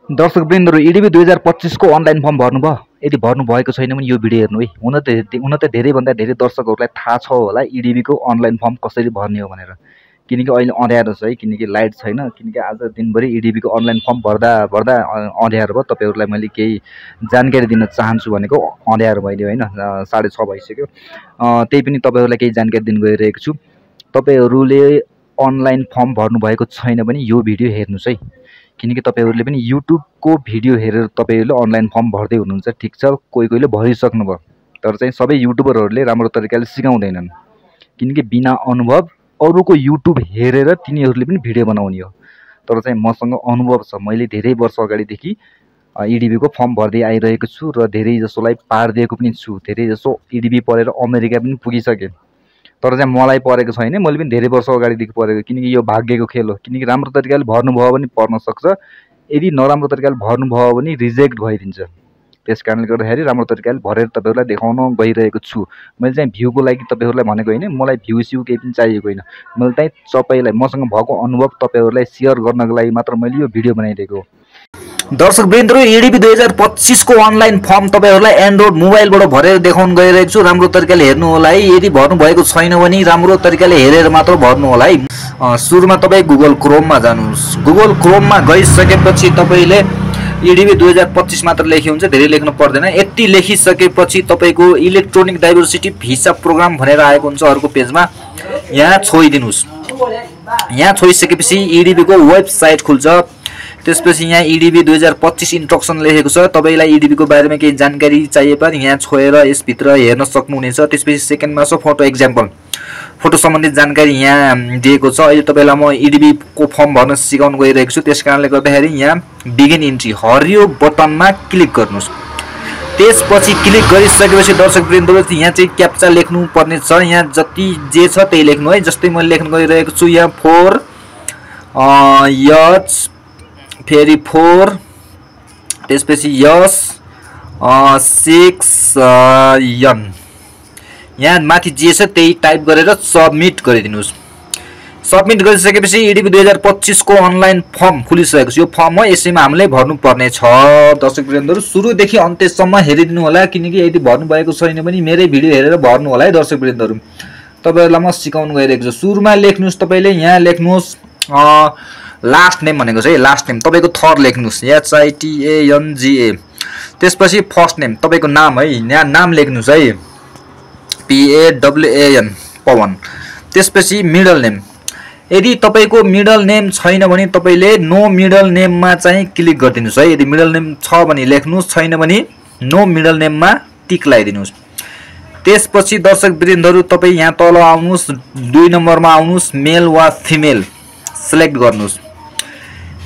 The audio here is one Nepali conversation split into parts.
दर्शकवृन्दहरु EDV 2025 को अनलाइन फर्म भर्नुभयो? यदि भर्नु भएको छैन भने यो भिडियो हेर्नु है। हुन त धेरै भन्दा धेरै दर्शकहरुलाई थाहा छ होला EDV को अनलाइन फर्म कसरी भर्ने हो भनेर। किनकि अहिले अँध्यारो छ है, किनकि लाइट छैन, किनकि आज दिनभरि EDV को अनलाइन फर्म भर्दा अँध्यारो भयो। तपाईहरुलाई मैले केही जानकारी दिन चाहन्छु भनेको अँध्यारो भयो हैन, 6:30 भइसक्यो। त्यही पनि तपाईहरुलाई केही जानकारी दिन गइरहेको छु। तपाईहरुले अनलाइन फर्म भर्नु भएको छैन भने यो भिडियो हेर्नुस् है। किनकि तपाईहरुले पनि YouTube को भिडियो हेरेर तपाईहरुले अनलाइन फर्म भर्दै हुनुहुन्छ। ठीक छ, कोहीले भरिसक्नु भयो, तर चाहिँ सबै युट्युबरहरुले राम्रो तरिकाले सिकाउँदैनन्। किनकि बिना अनुभव अरूको YouTube हेरेर तिनीहरुले पनि भिडियो बनाउने हो। तर चाहिँ मसँग अनुभव छ, मैले धेरै वर्ष अगाडिदेखि EDV को फर्म भर्दै आइरहेको छु र धेरै जसोलाई पार दिएको पनि छु। धेरै जसो EDV पढेर अमेरिका पनि पुगिसके। तर चाहिँ मलाई परेको छैन, मैले पनि धेरै वर्ष अगाडिदेखि परेको। किनकि यो भाग्यको खेल हो। किनकि राम्रो तरिकाले भर्नुभयो भने पर्न सक्छ, यदि नराम्रो तरिकाले भर्नुभयो भने रिजेक्ट भइदिन्छ। त्यसकारणले गर्दाखेरि राम्रो तरिकाले भरेर तपाईहरुलाई देखाउन गइरहेको छु। मैले चाहिँ भ्यूको लागि तपाईहरुलाई भनेको हैन, मलाई भ्यू स्यू केही पनि चाहिएको हैन। मैले चाहिँ तपाईलाई मसँग भएको अनुभव तपाईहरुलाई शेयर गर्नको लागि मात्र मैले यो भिडियो बनाइदिएको हो। दर्शकवृन्दहरु, EDV 2025 को अनलाइन फर्म तपाईहरुलाई एन्ड्रोइड मोबाइलबाट भरेर देखाउन गइरहेको छु। राम्रो तरिकाले हेर्नु होला है। यदि भर्नु भएको छैन भने राम्रो तरिकाले हेरेर मात्र भर्नु होला है। सुरुमा तपाई गुगल क्रोममा जानुस्। गुगल क्रोममा गइसकेपछि तपाईले EDV 2025 मात्र लेखि हुन्छ, धेरै लेख्नु पर्दैन। यति लेखिसकेपछि तपाईको इलेक्ट्रोनिक डाइभर्सिटी भिसा प्रोग्राम भनेर आएको हुन्छ अर्को पेजमा। यहाँ छोइदिनुस्। यहाँ छोइसकेपछि EDV को वेबसाइट खुल्छ। त्यसपछि यहाँ EDV 2025 इन्स्ट्रक्सन लेखेको छ। तपाईलाई EDV को बारेमा केही जानकारी चाहिए पनि यहाँ छोएर यसभित्र हेर्न सक्नुहुनेछ। त्यसपछि सेकेन्डमा छ फोटो एक्जाम्पल। फोटो सम्बन्धित जानकारी यहाँ दिएको छ। अहिले तपाईलाई म EDV को फर्म भर्न सिकाउन गइरहेको छु। त्यसकारणले गर्दाखेरि यहाँ बिगिन इन्ट्री हरियो बटनमा क्लिक गर्नुस्। त्यसपछि क्लिक गरिसकेपछि दर्शकवृन्दहरु यहाँ चाहिँ क्याप्चा लेख्नु पर्ने छ। यहाँ जति जे छ त्यही लेख्नु है। जस्तै मैले लेख्न गइरहेको छु यहाँ 4 यच फेरि 4 त्यसपछि यस 6 यन। यहाँ माथि जे छ त्यही टाइप गरेर सबमिट गरिदिनुस्। सबमिट गरिसकेपछि EDV 2025 को अनलाइन फर्म खुलिसकेको छ। यो फर्म हो, यसैमा हामीले भर्नु पर्ने छ। दर्शकवृन्दहरु सुरुदेखि अन्त्यसम्म हेरिदिनु होला। किनकि यदि भर्नु भएको छैन भने मेरै भिडियो हेरेर भर्नु होला है। दर्शकवृन्दहरु तपाईहरुलाई म सिकाउन गइरहेको छु। सुरुमा लेख्नुस्, तपाईले यहाँ लेख्नुस् लास्ट नेम भनेको छ है। लास्ट नेम तपाईको थर लेख्नुस् HITANGA। त्यसपछि फर्स्ट नेम तपाईको नाम है, यहाँ नाम लेख्नुस् है PAWAN पवन। त्यसपछि मिडल नेम, यदि तपाईको मिडल नेम छैन भने तपाईले नो मिडल नेममा चाहिँ क्लिक गरिदिनुस् है। यदि मिडल नेम छ भने लेख्नुस्, छैन भने नो मिडल नेममा टिक लगाइदिनुस्। त्यसपछि दर्शकवृन्दहरु तपाई यहाँ तल आउनुस्, 2 नम्बरमा आउनुस्, मेल वा फिमेल सिलेक्ट गर्नुस्।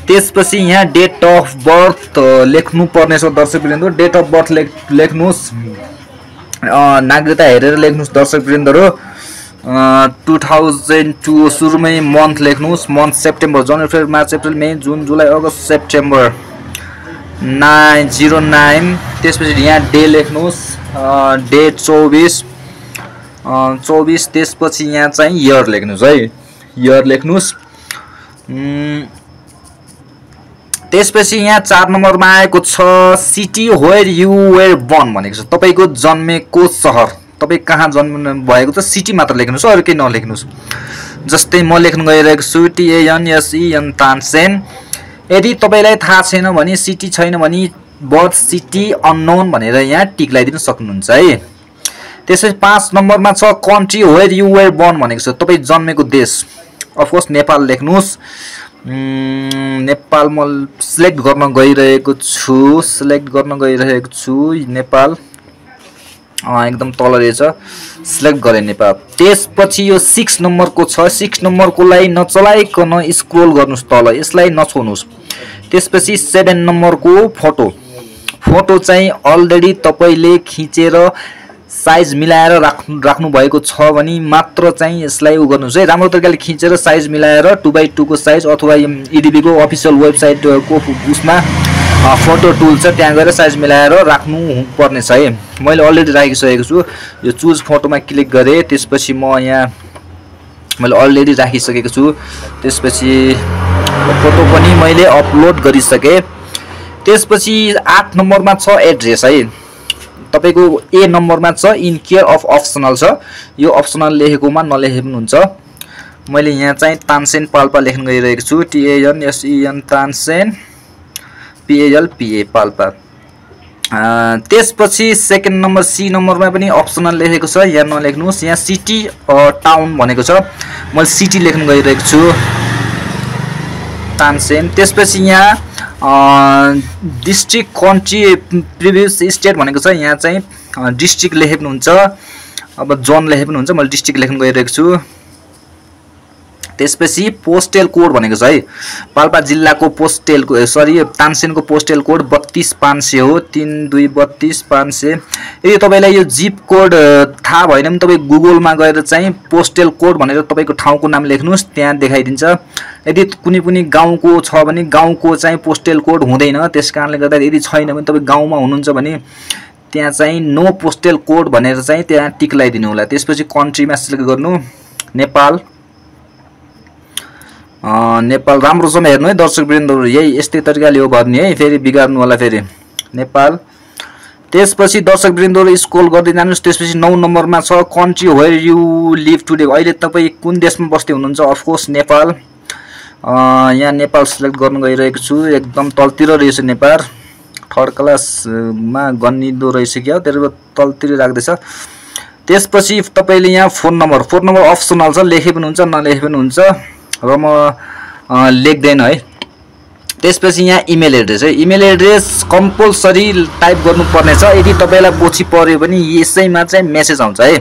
त्यसपछि यहाँ डेट अफ बर्थ लेख्नु पर्ने छ। दर्शकवृन्दहरु डेट अफ बर्थ लेख्नुस्। नागरिकता हेरेर लेख्नुस्। दर्शकवृन्दहरु 2002 सुरुमै मन्थ लेख्नुस्। मन्थ सेप्टेम्बर, जनवरी, फेब्रुअरी, मार्च, अप्रिल, मे, जुन, जुलाई, अगस्त, सेप्टेम्बर 09। त्यसपछि यहाँ डे लेख्नुस्, डेट 24। त्यसपछि यहाँ चाहिँ इयर लेख्नुस् है, इयर लेख्नुस्। त्यसपछि यहाँ 4 नम्बरमा आएको छ city where you were born भनेको छ। तपाईको जन्मेको शहर, तपाई कहाँ जन्म भएको छ सिटी मात्र लेख्नुस्, अरु केही नलेख्नुस्। जस्तै म लेख्न गइरहेको छु TANSEN तानसेन। यदि तपाईलाई थाहा छैन भने सिटी छैन भने बर्थ सिटी अननोन भनेर यहाँ टिक लगाइदिन सक्नुहुन्छ है। त्यसपछि 5 नम्बरमा छ country where you were born भनेको छ। तपाई जन्मेको देश, अफ कोर्स नेपाल लेख्नुस्। नेपाल म सिलेक्ट गर्न गइरहेको छु। नेपाल एकदम तल रहेछ, सिलेक्ट गरे नेपाल। त्यसपछि यो 6 नम्बरको छ। 6 नम्बरको लागि नचलाइकन स्क्रोल गर्नुस् तल, यसलाई नछोड्नुस्। त्यसपछि 7 नम्बरको फोटो चाहिँ अलरेडी तपाईले खिचेर साइज मिलाएर राख्नु भएको छ भने मात्र चाहिँ यसलाई उ गर्नुस् है। राम्रो तरिकाले खिचेर साइज मिलाएर 2x2 को साइज अथवा EDV को अफिसियल वेबसाइट को उसमा फोटो टुल छ, त्यहाँ गएर साइज मिलाएर राख्नु पर्ने छ है। मैले अलरेडी राखिसकेको छु। यो चुज फोटोमा क्लिक गरे। त्यसपछि म यहाँ मैले अलरेडी राखिसकेको छु। त्यसपछि फोटो पनि मैले अपलोड गरिसके। त्यसपछि 8 नम्बरमा छ एड्रेस है। तपाईको ए नम्बरमा छ इन केयर अफ अप्सनल छ। यो अप्सनल लेखेकोमा नलेखे पनि हुन्छ। मैले यहाँ चाहिँ तानसेन पाल्पा लेख्न गइरहेको छु। TANSEN Tansen PALPA Palpa. त्यसपछि सेकेन्ड नम्बर सी नम्बरमा पनि अप्सनल लेखेको छ। यहाँ नलेख्नुस्, यहाँ सिटी टाउन भनेको छ। मैले सिटी लेख्न गइरहेको छु तानसेन। त्यसपछि यहाँ डिस्ट्रिक्ट कन्ट्री प्रिभियस स्टेट भनेको छ। यहाँ चाहिँ डिस्ट्रिक्ट लेखे पनि हुन्छ, अब जोन लेखे पनि हुन्छ। मैले डिस्ट्रिक्ट लेख्न गइरहेको छु। त्यसपछि पोस्टल कोड भनेको छ है। पाल्पा जिल्लाको पोस्टल तानसेनको पोस्टल कोड 32500 हो। 3232500। यदि तपाईलाई यो जिप कोड थाहा भएन भने तपाई गुगलमा गएर चाहिँ पोस्टल कोड भनेर तपाईको ठाउँको नाम लेख्नुस्, त्यहाँ देखाइदिन्छ। यदि कुनै पनि गाउँको छ भने गाउँको चाहिँ पोस्टल कोड हुँदैन। त्यसकारणले गर्दा यदि छैन भने तपाई गाउँमा हुनुहुन्छ भने त्यहाँ चाहिँ नो पोस्टल कोड भनेर चाहिँ त्यहाँ टिक लगाइदिनु होला। त्यसपछि कन्ट्रीमा सिलेक्ट गर्नु नेपाल। नेपाल राम्रोसँग हेर्नु है दर्शकवृन्दहरु, यही यस्तै तरिकाले हो भर्ने है, फेरि बिगार्नु होला फेरि नेपाल। त्यसपछि दर्शकवृन्दहरु स्क्रोल गर्दै जानुस्। त्यसपछि 9 नम्बरमा छ country where you live today. अहिले तपाई कुन देशमा बस्दै हुनुहुन्छ? Of course Nepal. यहाँ नेपाल सिलेक्ट गर्न गइरहेको छु। एकदम तलतिर रहेछ नेपाल, थर्ड क्लासमा गनिदो रहेछ क्या, त्यसले तलतिर राख्दैछ। त्यसपछि तपाईले यहाँ फोन नम्बर अप्सनल छ, लेखे पनि हुन्छ नलेखे पनि हुन्छ र म लेख्दैन है। त्यसपछि यहाँ इमेल एड्रेस है। इमेल एड्रेस कम्पलसरी टाइप गर्नुपर्ने छ। यदि तपाईलाई पछि पर्यो भने यसैमा चाहिँ मेसेज आउँछ है।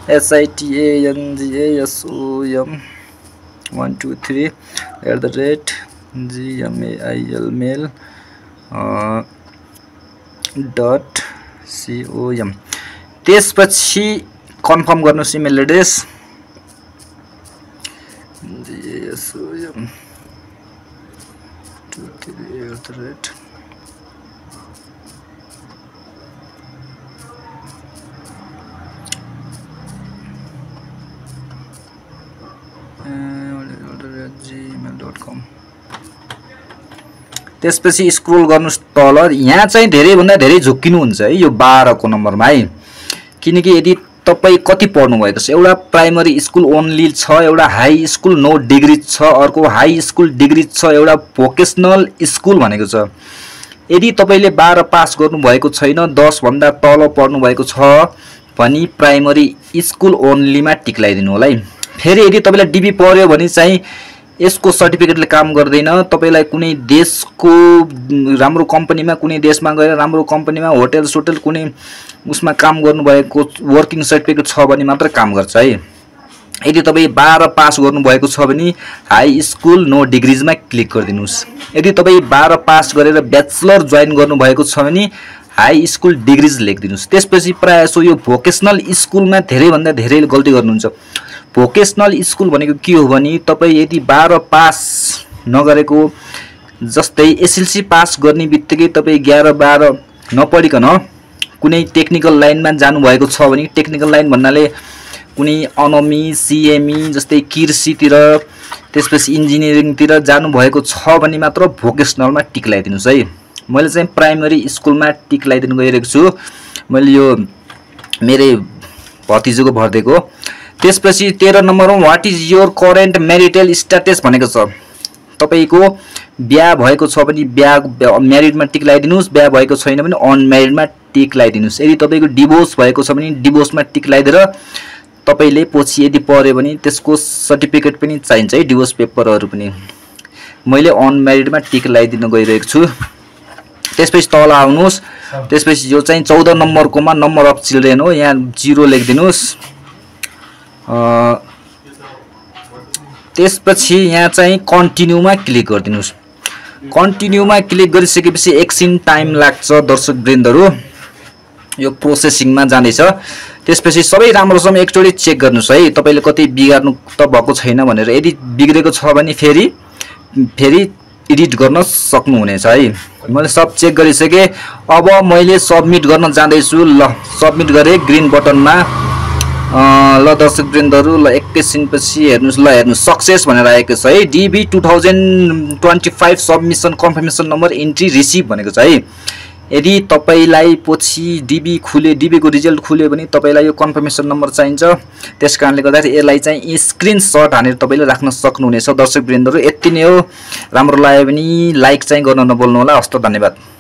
SITANSESOM@gmail.com। त्यसपछि कन्फर्म गर्नुस् इमेल एड्रेस। त्यसपछि स्क्रोल गर्नुस् तल। यहाँ चाहिँ धेरै भन्दा धेरै झुक्किनु हुन्छ है यो 12 को नम्बरमा है। किनकि यदि तपाई कति पढ्नु भएको छ, एउटा प्राइमरी स्कुल ओन्ली छ, एउटा हाई स्कुल नो डिग्री छ, अर्को हाई स्कुल डिग्री छ, एउटा भोकेसनल स्कुल भनेको छ। यदि तपाईले 12 पास गर्नु भएको छैन, 10 भन्दा तल पढ्नु भएको छ भने प्राइमरी स्कुल ओन्लीमा टिक लगाइदिनु होला है। फेरि यदि तपाईलाई डिबी पर्यो भने चाहिँ यसको सर्टिफिकेटले काम गर्दैन। तपाईलाई कुनै देशको राम्रो कम्पनीमा, कुनै देशमा गएर राम्रो कम्पनीमा होटल सोटल कुनै उसमा काम गर्नु भएको वर्किङ सर्टिफिकेट छ भने मात्र काम गर्छ है। यदि तपाई 12 पास गर्नु भएको छ भने हाई स्कुल नो डिग्रीजमा क्लिक गरिदिनुस्। यदि तपाई 12 पास गरेर ब्याचलर जोइन गर्नु भएको छ भने हाई स्कुल डिग्रीज लेखिदिनुस्। त्यसपछि प्राय सो यो भोकेसनल स्कुलमा धेरै भन्दा धेरै गल्ती गर्नुहुन्छ। भोकेसनल स्कुल भनेको के हो भने तपाई यदि 12 पास नगरेको, जस्तै एसएलसी पास गर्ने बित्तिकै तपाई 11 12 नपढिकन कुनै टेक्निकल लाइनमा जानु भएको छ भने, टेक्निकल लाइन भन्नाले कुनै अनमी सीएमई जस्तै कृषितिर, त्यसपछि इन्जिनियरिङतिर जानु भएको छ भने मात्र भोकेसनलमा टिक लगाइदिनुस् है। मैले चाहिँ प्राइमरी स्कुलमा टिक लगाइदिनु गइरहेको छु। मैले यो मेरो भतिजोको भर्देको। त्यसपछि 13 नम्बरमा what is your current marital status भनेको छ। तपाईको बिहा भएको छ भने बिहा म्यारिडमा टिक लगाइदिनुस्, बिहा भएको छैन भने अनम्यारिडमा टिक लगाइदिनुस्। यदि तपाईको डिभोर्स भएको छ भने डिभोर्समा टिक लगाइदिएर तपाईले पछि यदि पर्यो भने त्यसको सर्टिफिकेट पनि चाहिन्छ है, डिभोर्स पेपरहरु पनि। मैले अनम्यारिडमा टिक लगाइदिन गइरहेको छु। त्यसपछि तल आउनुस्। त्यसपछि यो चाहिँ 14 नम्बरकोमा नम्बर अफ चिल्ड्रेन हो, यहाँ 0 लेखिदिनुस्। त्यसपछि यहाँ चाहिँ कन्टिन्यूमा क्लिक गरिदिनुस्। कन्टिन्यूमा क्लिक गरिसकेपछि एकछिन टाइम लाग्छ दर्शकवृन्दहरु, यो प्रोसेसिङमा जाँदैछ। त्यसपछि सबै राम्रोसँग एकचोटी चेक गर्नुस् है, तपाईले कतै बिगार्नु त भएको छैन भनेर। यदि बिग्रेको छ भने फेरि एडिट गर्न सक्नुहुनेछ है। मैले सब चेक गरिसके। अब मैले सबमिट गर्न जाँदैछु। ल सबमिट गरे ग्रीन बटनमा। ल दर्शकवृन्दहरु ल एकैछिनपछि हेर्नुस् ल हेर्नुस् सक्सेस भनेर आएको छ है DB 2025 submission confirmation number entry receive भनेको छ है यदि तपाईलाई पछि DB को रिजल्ट खुल्यो भने तपाईलाई यो कन्फर्मेसन नम्बर चाहिन्छ त्यसकारणले गर्दा यसलाई चाहिँ स्क्रिनशट हानेर तपाईले राख्न सक्नुहुनेछ दर्शकवृन्दहरु यति नै हो राम्रो लाग्यो भने लाइक चाहिँ गर्न नभुल्नु होला हस्त धन्यवाद